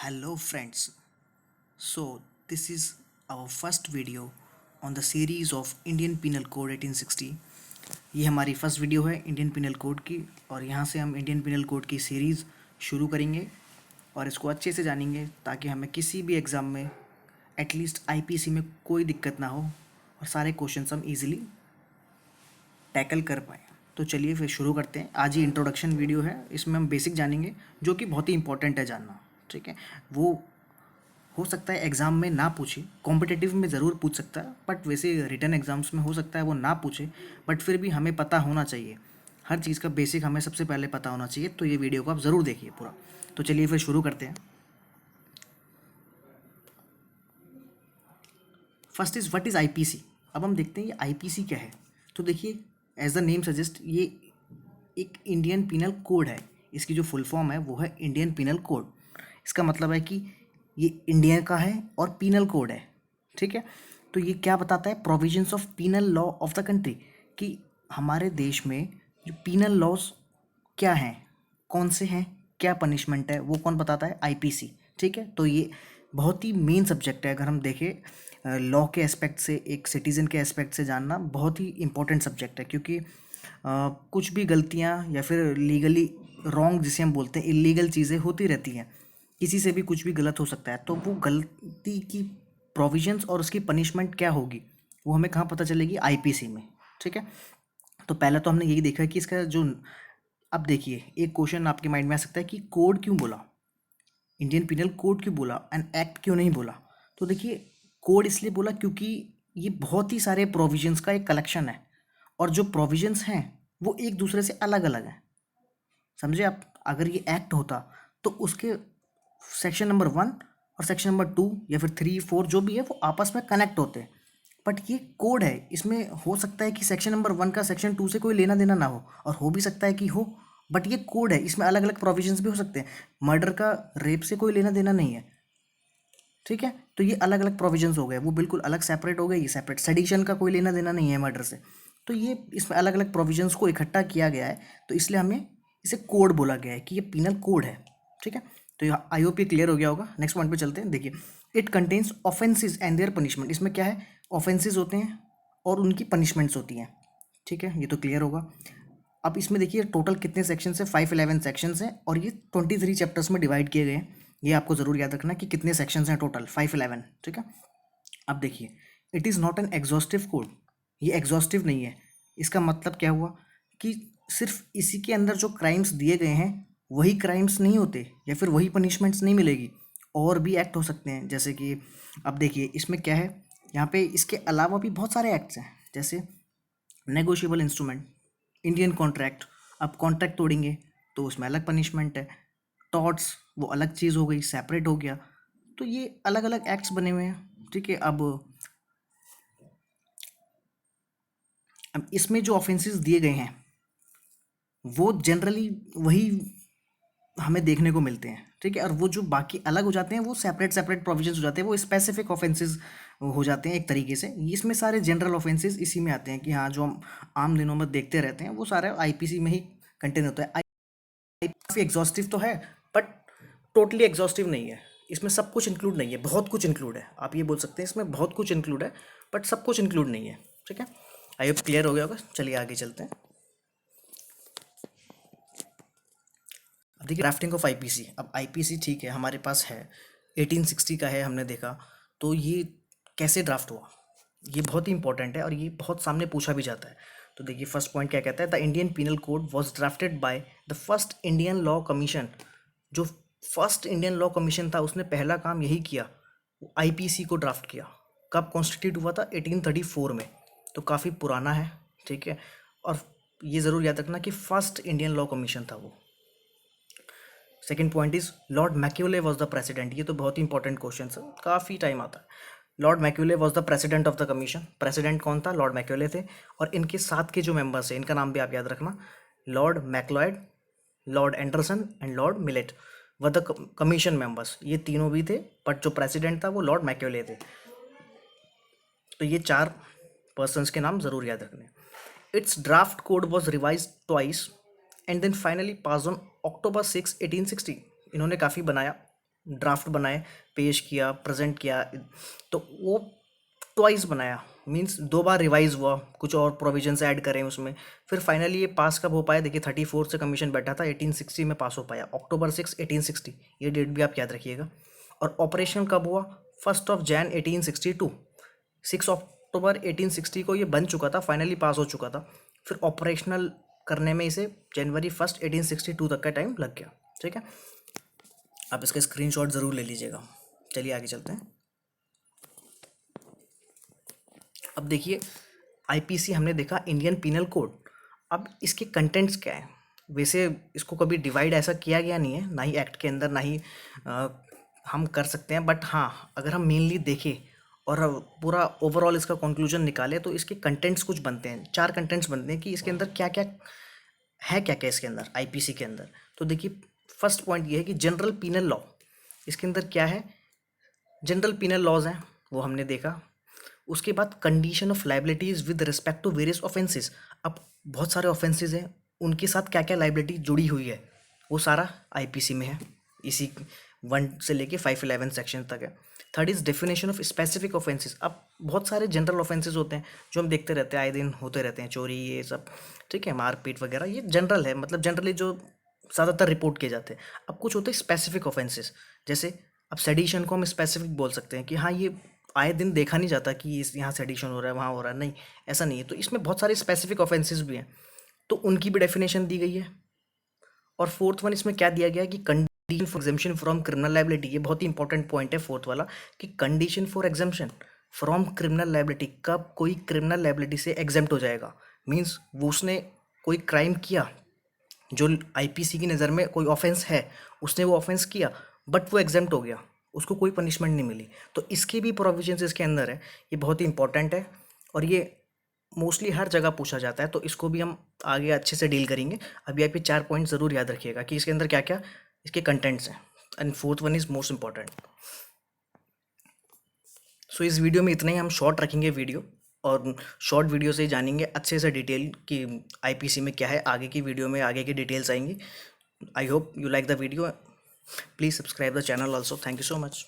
Hello friends. So this is our first video on the series of Indian Penal Code 1860. ये हमारी first video है Indian penal code की और यहाँ से हम इंडियन पिनल कोड की सीरीज़ शुरू करेंगे और इसको अच्छे से जानेंगे ताकि हमें किसी भी एग्ज़ाम में एटलीस्ट आईपीसी में कोई दिक्कत ना हो और सारे क्वेश्चंस हम इजीली टैकल कर पाएँ। तो चलिए फिर शुरू करते हैं। आज ही इंट्रोडक्शन वीडियो है, इसमें हम बेसिक जानेंगे जो कि बहुत ही इंपॉर्टेंट है जानना। ठीक है, वो हो सकता है एग्ज़ाम में ना पूछे, कॉम्पिटिटिव में ज़रूर पूछ सकता है, बट वैसे रिटन एग्ज़ाम्स में हो सकता है वो ना पूछे, बट फिर भी हमें पता होना चाहिए। हर चीज़ का बेसिक हमें सबसे पहले पता होना चाहिए। तो ये वीडियो को आप ज़रूर देखिए पूरा। तो चलिए फिर शुरू करते हैं। First is what is IPC. अब हम देखते हैं ये आईपीसी क्या है। तो देखिए, एज द नेम सजेस्ट, ये एक इंडियन पिनल कोड है। इसकी जो फुल फॉर्म है वो है इंडियन पिनल कोड। इसका मतलब है कि ये इंडिया का है और पीनल कोड है। ठीक है, तो ये क्या बताता है? Provisions of penal law of the country, कि हमारे देश में जो पीनल लॉज क्या हैं, कौन से हैं, क्या पनिशमेंट है, वो कौन बताता है? आईपीसी। ठीक है, तो ये बहुत ही मेन सब्जेक्ट है। अगर हम देखें लॉ के एस्पेक्ट से, एक सिटीज़न के एस्पेक्ट से जानना बहुत ही इंपॉर्टेंट सब्जेक्ट है, क्योंकि कुछ भी गलतियाँ या फिर लीगली रॉन्ग, जिसे हम बोलते हैं इलीगल चीज़ें होती रहती हैं। किसी से भी कुछ भी गलत हो सकता है, तो वो गलती की प्रोविजंस और उसकी पनिशमेंट क्या होगी वो हमें कहाँ पता चलेगी? आईपीसी में। ठीक है, तो पहले तो हमने यही देखा कि इसका जो, अब देखिए एक क्वेश्चन आपके माइंड में आ सकता है कि कोड क्यों बोला, इंडियन पिनल कोड क्यों बोला, एंड एक्ट क्यों नहीं बोला? तो देखिए, कोड इसलिए बोला क्योंकि ये बहुत ही सारे प्रोविजंस का एक कलेक्शन है और जो प्रोविजंस हैं वो एक दूसरे से अलग अलग हैं। समझे आप? अगर ये एक्ट होता तो उसके सेक्शन नंबर 1 और सेक्शन नंबर 2 या फिर 3 4 जो भी है वो आपस में कनेक्ट होते हैं। बट ये कोड है, इसमें हो सकता है कि सेक्शन नंबर 1 का सेक्शन 2 से कोई लेना देना ना हो भी सकता है कि हो। बट ये कोड है, इसमें अलग अलग प्रोविजंस भी हो सकते हैं। मर्डर का रेप से कोई लेना देना नहीं है। ठीक है, तो ये अलग अलग प्रोविजंस हो गए, वो बिल्कुल अलग सेपरेट हो गए। ये सेपरेट, सेडिशन का कोई लेना देना नहीं है मर्डर से। तो ये इसमें अलग अलग प्रोविजंस को इकट्ठा किया गया है, तो इसलिए हमें इसे कोड बोला गया है कि ये पिनल कोड है। ठीक है, तो ये आई होप ये क्लियर हो गया होगा। नेक्स्ट पॉइंट पे चलते हैं। देखिए, it contains offences and their punishment. इसमें क्या है? ऑफेंसेस होते हैं और उनकी पनिशमेंट्स होती हैं। ठीक है, ये तो क्लियर होगा। अब इसमें देखिए टोटल कितने सेक्शन है? 511 सेक्शंस हैं और ये 23 चैप्टर्स में डिवाइड किए गए हैं। ये आपको ज़रूर याद रखना कि कितने सेक्शंस हैं टोटल, 511। ठीक है, अब देखिए, it is not an exhaustive code. ये एग्जॉस्टिव नहीं है। इसका मतलब क्या हुआ कि सिर्फ इसी के अंदर जो क्राइम्स दिए गए हैं वही क्राइम्स नहीं होते या फिर वही पनिशमेंट्स नहीं मिलेगी, और भी एक्ट हो सकते हैं। जैसे कि अब देखिए इसमें क्या है, यहाँ पे इसके अलावा भी बहुत सारे एक्ट्स हैं, जैसे नेगोशिएबल इंस्ट्रूमेंट, इंडियन कॉन्ट्रैक्ट। अब कॉन्ट्रैक्ट तोड़ेंगे तो उसमें अलग पनिशमेंट है। टॉर्ट्स वो अलग चीज़ हो गई, सेपरेट हो गया। तो ये अलग अलग एक्ट्स बने हुए हैं। ठीक है, अब इसमें जो ऑफेंसेस दिए गए हैं वो जनरली वही हमें देखने को मिलते हैं। ठीक है, और वो जो बाकी अलग हो जाते हैं वो सेपरेट सेपरेट प्रोविजंस हो जाते हैं, वो स्पेसिफिक ऑफेंसेस हो जाते हैं एक तरीके से। इसमें सारे जनरल ऑफेंसेस इसी में आते हैं कि हाँ, जो हम आम दिनों में देखते रहते हैं वो सारे आईपीसी में ही कंटेन होता है। काफ़ी एग्जॉस्टिव तो है, बट टोटली एग्जॉस्टिव नहीं है। इसमें सब कुछ इंक्लूड नहीं है, बहुत कुछ इंक्लूड है। आप ये बोल सकते हैं इसमें बहुत कुछ इंक्लूड है, बट सब कुछ इंक्लूड नहीं है। ठीक है, आई होप क्लियर हो गया होगा। चलिए आगे चलते हैं। अब देखिए, ड्राफ्टिंग ऑफ आईपीसी। अब आईपीसी ठीक है हमारे पास है, 1860 का है, हमने देखा। तो ये कैसे ड्राफ्ट हुआ, ये बहुत ही इंपॉर्टेंट है और ये बहुत सामने पूछा भी जाता है। तो देखिए फर्स्ट पॉइंट क्या कहता है? The Indian penal code was drafted by the first Indian law commission. जो फर्स्ट इंडियन लॉ कमीशन था उसने पहला काम यही किया, आईपीसी को ड्राफ्ट किया। कब कॉन्स्टिट्यूट हुआ था? 1834 में, तो काफ़ी पुराना है। ठीक है, और ये ज़रूर याद रखना कि फर्स्ट इंडियन लॉ कमीशन था वो। Second point is Lord Macaulay was the president. ये तो बहुत ही इंपॉर्टेंट क्वेश्चन है, काफ़ी टाइम आता है। Lord Macaulay was the president of the commission. President कौन था? लॉर्ड मैक्यूले थे। और इनके साथ के जो मेंबर्स हैं इनका नाम भी आप याद रखना, Lord MacLeod, Lord Anderson and Lord millet व द कमीशन मेंबर्स। ये तीनों भी थे, बट जो प्रेसिडेंट था वो लॉर्ड मैक्यूले थे। तो ये चार पर्सन्स के नाम ज़रूर याद रखने। Its draft code was revise twice and then finally pass on October 6, 1860। इन्होंने काफ़ी बनाया, ड्राफ्ट बनाए, पेश किया, प्रेजेंट किया, तो वो ट्वाइस बनाया, मीन्स 2 बार रिवाइज हुआ, कुछ और प्रोविजंस ऐड करें उसमें, फिर फाइनली ये पास कब हो पाया? देखिए 34 से कमीशन बैठा था, 1860 में पास हो पाया, October 6, 1860, ये डेट भी आप याद रखिएगा। और ऑपरेशन कब हुआ? 1 January 1862, 6 October 1860 को ये बन चुका था, फाइनली पास हो चुका था। फिर ऑपरेशनल करने में इसे January 1, 1862 तक का टाइम लग गया। ठीक है, आप इसका स्क्रीनशॉट ज़रूर ले लीजिएगा। चलिए आगे चलते हैं। अब देखिए आईपीसी हमने देखा, इंडियन पिनल कोड। अब इसके कंटेंट्स क्या हैं? वैसे इसको कभी डिवाइड ऐसा किया गया नहीं है, ना ही एक्ट के अंदर, ना ही हम कर सकते हैं, बट हाँ अगर हम मेनली देखें और पूरा ओवरऑल इसका कंक्लूजन निकाले तो इसके कंटेंट्स कुछ बनते हैं, 4 कंटेंट्स बनते हैं कि इसके अंदर क्या क्या है, क्या क्या इसके अंदर आईपीसी के अंदर। तो देखिए फर्स्ट पॉइंट ये है कि जनरल पिनल लॉ, इसके अंदर क्या है? जनरल पिनल लॉज हैं, वो हमने देखा। उसके बाद condition of liabilities with respect to various offences. अब बहुत सारे ऑफेंसेस हैं, उनके साथ क्या क्या लाइबिलिटी जुड़ी हुई है, वो सारा आईपीसी में है, इसी 1 से लेके 511 सेक्शन तक है। Third is definition of specific offences. अब बहुत सारे जनरल ऑफेंसेस होते हैं जो हम देखते रहते हैं, आए दिन होते रहते हैं, चोरी ये सब, ठीक है, मारपीट वगैरह, ये जनरल है, मतलब जनरली जो ज़्यादातर रिपोर्ट किए जाते हैं। अब कुछ होते हैं स्पेसिफिक ऑफेंसेस, जैसे अब सेडिशन को हम स्पेसिफिक बोल सकते हैं कि हाँ ये आए दिन देखा नहीं जाता कि इस यहाँ सेडिशन हो रहा है, वहाँ हो रहा है, नहीं ऐसा नहीं है। तो इसमें बहुत सारे स्पेसिफिक ऑफेंसेस भी हैं, तो उनकी भी डेफिनेशन दी गई है। और फोर्थ वन इसमें क्या दिया गया है कि condition for exemption from criminal liability, ये बहुत ही इंपॉर्टेंट पॉइंट है फोर्थ वाला, कि condition for exemption from criminal liability, कब कोई क्रिमिनल लाइबिलिटी से एग्जेम्प्ट हो जाएगा? मीन्स वो उसने कोई क्राइम किया जो आईपीसी की नज़र में कोई ऑफेंस है, उसने वो ऑफेंस किया बट वो एग्जेम्प्ट हो गया, उसको कोई पनिशमेंट नहीं मिली, तो इसके भी प्रोविजंस इसके अंदर है। ये बहुत ही इंपॉर्टेंट है और ये मोस्टली हर जगह पूछा जाता है, तो इसको भी हम आगे अच्छे से डील करेंगे। अभी आप ये 4 पॉइंट ज़रूर याद रखिएगा कि इसके अंदर क्या क्या इसके कंटेंट्स हैं। And fourth one is most important. So इस वीडियो में इतना ही, हम शॉर्ट रखेंगे वीडियो, और शॉर्ट वीडियो से ही जानेंगे अच्छे से डिटेल कि आईपीसी में क्या है। आगे की वीडियो में आगे की डिटेल्स आएंगी। I hope you like the video. Please subscribe the channel also. Thank you so much.